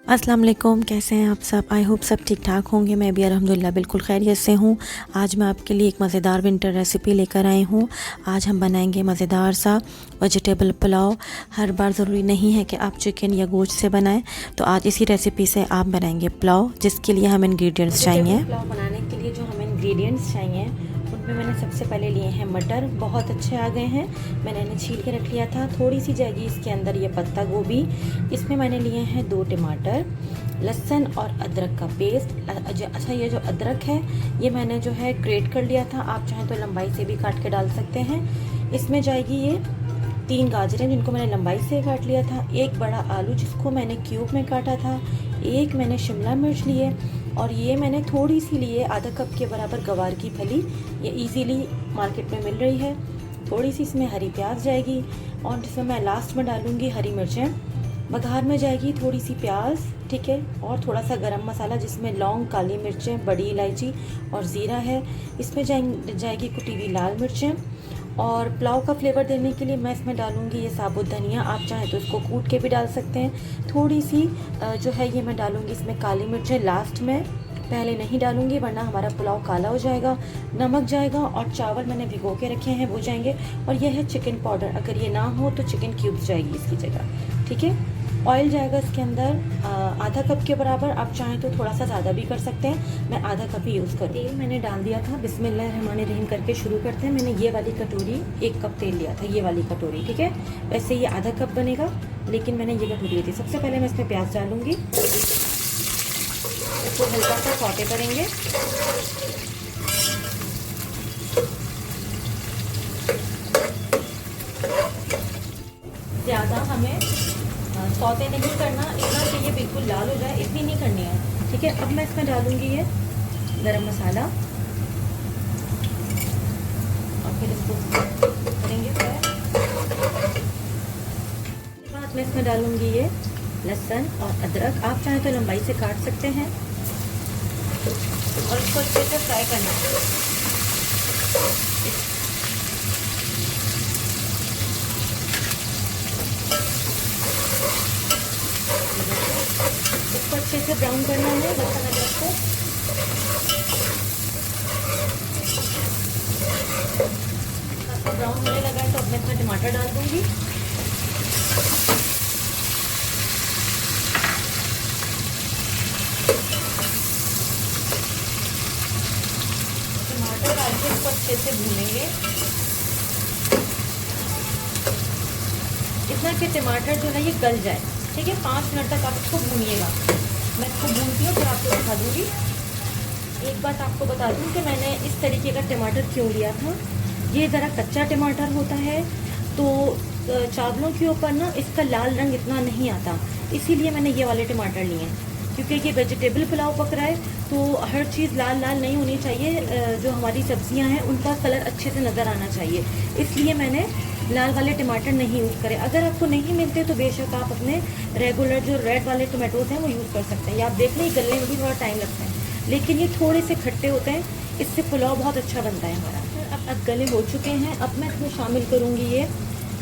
अस्सलाम वालेकुम, कैसे हैं आप सब। आई होप सब ठीक ठाक होंगे। मैं भी अल्हम्दुलिल्लाह बिल्कुल खैरियत से हूँ। आज मैं आपके लिए एक मज़ेदार विंटर रेसिपी लेकर आई हूँ। आज हम बनाएंगे मज़ेदार सा वेजिटेबल पुलाव। हर बार ज़रूरी नहीं है कि आप चिकन या गोश्त से बनाएं, तो आज इसी रेसिपी से आप बनाएंगे पुलाव, जिसके लिए हमें इंग्रेडिएंट्स चाहिए। पुलाव बनाने के लिए जो हमें इंग्रेडिएंट्स चाहिए उनमें मैंने सबसे पहले लिए हैं मटर, बहुत अच्छे आ गए हैं। मैंने इन्हें छील के रख लिया था। थोड़ी सी जाएगी इसके अंदर ये पत्ता गोभी। इसमें मैंने लिए हैं 2 टमाटर, लहसुन और अदरक का पेस्ट। अच्छा, ये जो अदरक है ये मैंने जो है ग्रेट कर लिया था। आप चाहें तो लंबाई से भी काट के डाल सकते हैं। इसमें जाएगी ये 3 गाजरें जिनको मैंने लंबाई से काट लिया था, 1 बड़ा आलू जिसको मैंने क्यूब में काटा था, 1 मैंने शिमला मिर्च लिए, और ये मैंने थोड़ी सी लिए आधा कप के बराबर गवार की फली। ये इजीली मार्केट में मिल रही है। थोड़ी सी इसमें हरी प्याज जाएगी, और जिसमें मैं लास्ट में डालूंगी हरी मिर्चें। बघार में जाएगी थोड़ी सी प्याज, ठीक है, और थोड़ा सा गरम मसाला जिसमें लौंग, काली मिर्चें, बड़ी इलायची और ज़ीरा है। इसमें जाएगी कुटी हुई लाल मिर्चें। और पुलाव का फ्लेवर देने के लिए मैं इसमें डालूंगी ये साबुत धनिया। आप चाहें तो इसको कूट के भी डाल सकते हैं। थोड़ी सी जो है ये मैं डालूंगी इसमें काली मिर्चें लास्ट में, पहले नहीं डालूंगी वरना हमारा पुलाव काला हो जाएगा। नमक जाएगा, और चावल मैंने भिगो के रखे हैं वो जाएंगे। और यह है चिकन पाउडर, अगर ये ना हो तो चिकन क्यूब्स जाएगी इसकी जगह, ठीक है। ऑयल जाएगा इसके अंदर आधा कप के बराबर। आप चाहें तो थोड़ा सा ज़्यादा भी कर सकते हैं, मैं आधा कप ही यूज़ करूँ। तेल मैंने डाल दिया था। बिस्मिल्लाहिर्रहमानिर्रहीम करके शुरू करते हैं। मैंने ये वाली कटोरी 1 कप तेल लिया था, ये वाली कटोरी, ठीक है। वैसे ये आधा कप बनेगा, लेकिन मैंने ये कटोरी ली थी। सबसे पहले मैं इसमें प्याज डालूंगी, इसको हल्का सा सौटे करेंगे। ज़्यादा हमें सौते नहीं करना, इतना कि ये बिल्कुल लाल हो जाए, इतनी नहीं करनी है, ठीक है। अब मैं इसमें डालूंगी ये गरम मसाला, और फिर इसको करेंगे फ्राई। बाद में इसमें डालूंगी ये लहसुन और अदरक। आप चाहें तो लंबाई से काट सकते हैं, और इसको अच्छे से फ्राई करना है। इसको अच्छे से ब्राउन करना है लहसुन अदरक को। ब्राउन होने लगा है तो अब मैं इसमें टमाटर डाल दूंगी। टमाटर डाल के इसको अच्छे से भूनेंगे, इतना कि टमाटर जो है ये गल जाए, ठीक है। 5 मिनट तक आप इसको भूनिएगा। मैं इसको भूनती हूँ फिर आपको दिखा दूँगी। एक बात आपको बता दूँ कि मैंने इस तरीके का टमाटर क्यों लिया था। ये ज़रा कच्चा टमाटर होता है, तो चावलों के ऊपर ना इसका लाल रंग इतना नहीं आता, इसीलिए मैंने ये वाले टमाटर लिए हैं। क्योंकि ये वेजिटेबल पुलाव पक रहा है, तो हर चीज़ लाल लाल नहीं होनी चाहिए। जो हमारी सब्जियां हैं उनका कलर अच्छे से नज़र आना चाहिए, इसलिए मैंने लाल वाले टमाटर नहीं यूज़ करें। अगर आपको नहीं मिलते तो बेशक आप अपने रेगुलर जो रेड वाले टमाटोज हैं वो यूज़ कर सकते हैं। या आप देख लें गलने में भी थोड़ा टाइम लगता है, लेकिन ये थोड़े से खट्टे होते हैं, इससे पुलाव बहुत अच्छा बनता है हमारा। अब गले हो चुके हैं। अब मैं इसमें शामिल करूँगी ये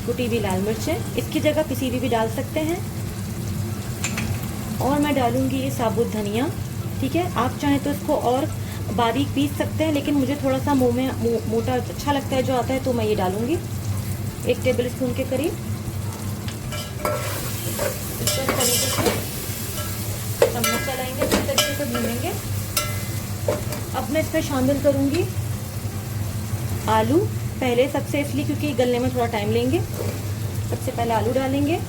कुटी हुई लाल मिर्चें, इसकी जगह पिसी हुई भी डाल सकते हैं। और मैं डालूँगी ये साबुत धनिया, ठीक है। आप चाहें तो इसको और बारीक पीस सकते हैं, लेकिन मुझे थोड़ा सा मुँह में मोटा अच्छा लगता है जो आता है, तो मैं ये डालूँगी 1 टेबल स्पून के करीब। इस तरीके से चम्मच चलाएंगे, इस तरीके से भूनेंगे। अब मैं इसमें शामिल करूँगी आलू पहले सबसे, इसलिए क्योंकि गलने में थोड़ा टाइम लेंगे। सबसे पहले आलू डालेंगे,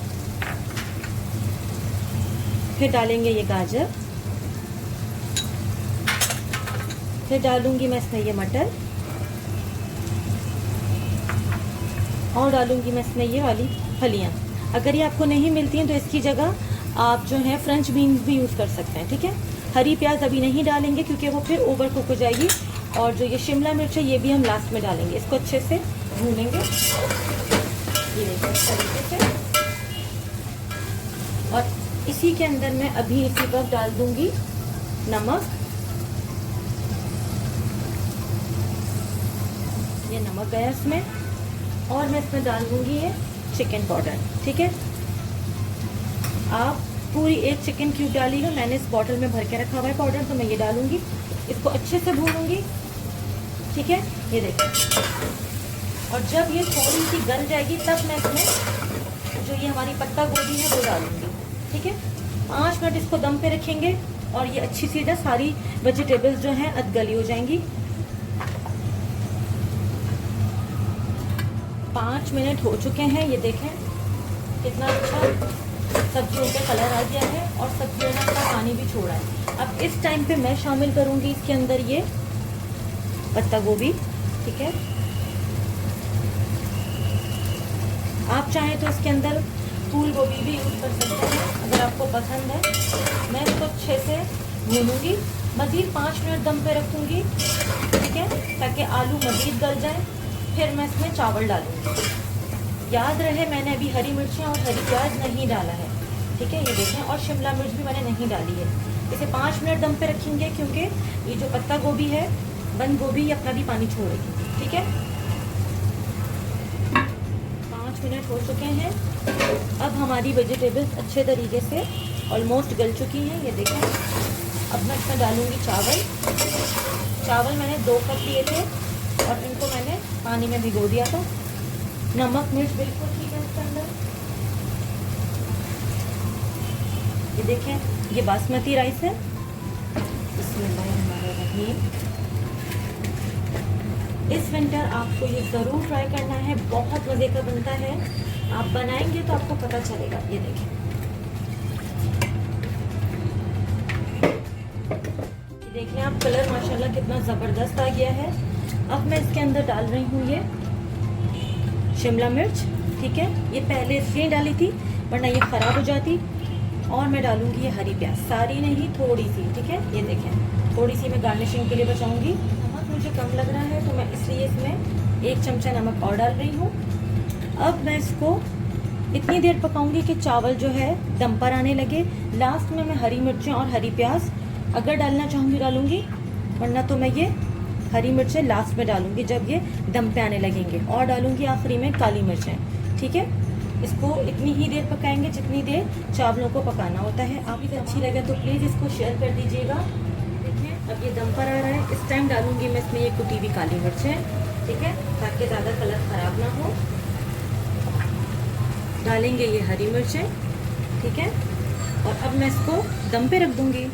फिर डालेंगे ये गाजर, फिर डालूंगी मैं इसमें ये मटर, और डालूंगी मैं इसमें ये वाली फलियां। अगर ये आपको नहीं मिलती हैं तो इसकी जगह आप जो है फ्रेंच बीन्स भी यूज़ कर सकते हैं, ठीक है। हरी प्याज अभी नहीं डालेंगे क्योंकि वो फिर ओवर कुक हो जाएगी। और जो ये शिमला मिर्च है ये भी हम लास्ट में डालेंगे। इसको अच्छे से भूनेंगे ये देखिए इस तरीके से। और इसी के अंदर मैं अभी इसी पर डाल दूंगी नमक, ये नमक गया इसमें। और मैं इसमें डाल दूंगी ये चिकन पाउडर, ठीक है। आप पूरी एक चिकन क्यूब डाली है मैंने, इस बॉटल में भर के रखा हुआ है पाउडर, तो मैं ये डालूंगी, इसको अच्छे से भूनूंगी। ठीक है, ये देखिए। और जब ये थोड़ी सी गल जाएगी तब मैं इसमें जो ये हमारी पत्ता गोभी है वो डालूंगी। ठीक है, 5 मिनट इसको दम पे रखेंगे और ये अच्छी सी ना सारी वेजिटेबल्स जो हैं अधगली हो जाएंगी। 5 मिनट हो चुके हैं, ये देखें कितना अच्छा सब्जियों का कलर आ गया है और सब्जियों ने अपना पानी भी छोड़ा है। अब इस टाइम पे मैं शामिल करूंगी इसके अंदर ये पत्ता गोभी। ठीक है, आप चाहें तो इसके अंदर फूल गोभी भी यूज़ कर सकते हैं अगर आपको पसंद है। मैं इसको अच्छे से भूनूंगी, मज़ीद 5 मिनट दम पे रखूंगी। ठीक है, ताकि आलू मज़ीद गल जाए। फिर मैं इसमें चावल डालूंगी। याद रहे मैंने अभी हरी मिर्चें और हरी प्याज नहीं डाला है। ठीक है, ये देखें, और शिमला मिर्च भी मैंने नहीं डाली है। इसे 5 मिनट दम पे रखेंगे क्योंकि ये जो पत्ता गोभी है, बंद गोभी, अपना भी पानी छोड़ेगी। ठीक है, 5 मिनट हो चुके हैं। अब हमारी वेजिटेबल्स अच्छे तरीके से ऑलमोस्ट गल चुकी हैं, ये देखें। अब मैं इसमें डालूंगी चावल। चावल मैंने 2 कप लिए थे और इनको मैंने पानी में भिगो दिया था। नमक मिर्च बिल्कुल ठीक है इसके अंदर। ये देखें, ये बासमती राइस है। इस विंटर आपको ये ज़रूर ट्राई करना है, बहुत मज़े का बनता है। आप बनाएंगे तो आपको पता चलेगा। ये देखें, देखिए आप, कलर माशाल्लाह कितना ज़बरदस्त आ गया है। अब मैं इसके अंदर डाल रही हूँ ये शिमला मिर्च। ठीक है, ये पहले इसलिए डाली थी वरना ये ख़राब हो जाती। और मैं डालूंगी ये हरी प्याज, सारी नहीं, थोड़ी सी। ठीक है, ये देखें, थोड़ी सी मैं गार्निशिंग के लिए बचाऊंगी। नमक मुझे कम लग रहा है तो मैं इसलिए इसमें 1 चमचा नमक और डाल रही हूँ। अब मैं इसको इतनी देर पकाऊंगी कि चावल जो है दम पर आने लगे। लास्ट में मैं हरी मिर्चें और हरी प्याज अगर डालना चाहूँगी डालूंगी, वरना तो मैं ये हरी मिर्चें लास्ट में डालूंगी जब ये दम पे आने लगेंगे, और डालूंगी आखिरी में काली मिर्चें। ठीक है, इसको इतनी ही देर पकाएंगे जितनी देर चावलों को पकाना होता है। आप इसे अच्छी लगे तो प्लीज़ इसको शेयर कर दीजिएगा। देखिए अब ये दम पर आ रहा है। इस टाइम डालूंगी मैं इसमें ये कुटी हुई काली मिर्चें। ठीक है, ताकि ज़्यादा कलर ख़राब ना हो। डालेंगे ये हरी मिर्चें। ठीक है, और अब मैं इसको दम पे रख दूंगी।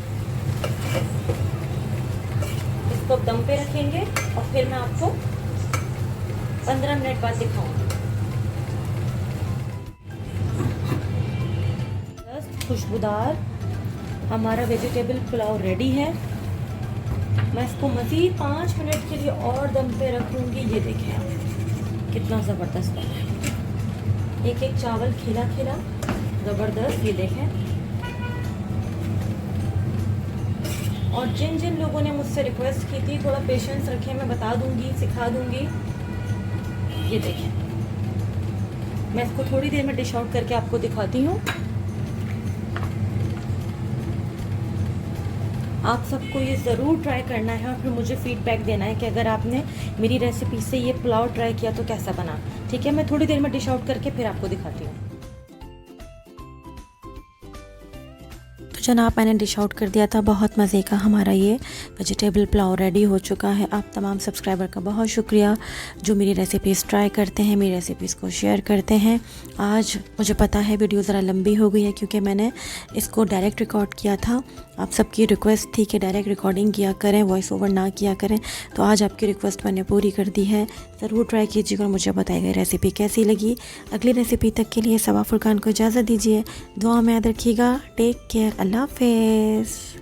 इसको दम पे रखेंगे और फिर मैं आपको 15 मिनट बाद दिखाऊंगी। खुशबूदार हमारा वेजिटेबल पुलाव रेडी है। मैं इसको मज़ीद 5 मिनट के लिए और दम पे रखूंगी। ये देखें आप, कितना ज़बरदस्त बना है। एक एक चावल खिला खिला ज़बरदस्त। ये देखें, और जिन जिन लोगों ने मुझसे रिक्वेस्ट की थी थोड़ा पेशेंस रखें, मैं बता दूंगी, सिखा दूंगी। ये देखें, मैं इसको थोड़ी देर में डिश आउट करके आपको दिखाती हूँ। आप सबको ये ज़रूर ट्राई करना है और फिर मुझे फ़ीडबैक देना है कि अगर आपने मेरी रेसिपी से ये पुलाव ट्राई किया तो कैसा बना। ठीक है, मैं थोड़ी देर में डिश आउट करके फिर आपको दिखाती हूँ। तो जनाब, मैंने डिश आउट कर दिया था। बहुत मज़े का हमारा ये वेजिटेबल पुलाव रेडी हो चुका है। आप तमाम सब्सक्राइबर का बहुत शुक्रिया जो मेरी रेसिपीज़ ट्राई करते हैं, मेरी रेसिपीज़ को शेयर करते हैं। आज मुझे पता है वीडियो ज़रा लंबी हो गई है क्योंकि मैंने इसको डायरेक्ट रिकॉर्ड किया था। आप सबकी रिक्वेस्ट थी कि डायरेक्ट रिकॉर्डिंग किया करें, वॉइस ओवर ना किया करें, तो आज आपकी रिक्वेस्ट मैंने पूरी कर दी है। ज़रूर ट्राई कीजिएगा और मुझे बताइएगा रेसिपी कैसी लगी। अगली रेसिपी तक के लिए सबा फुरकान को इजाज़त दीजिए। दुआ में याद रखिएगा। टेक केयर, अल्लाह हाफ़िज़।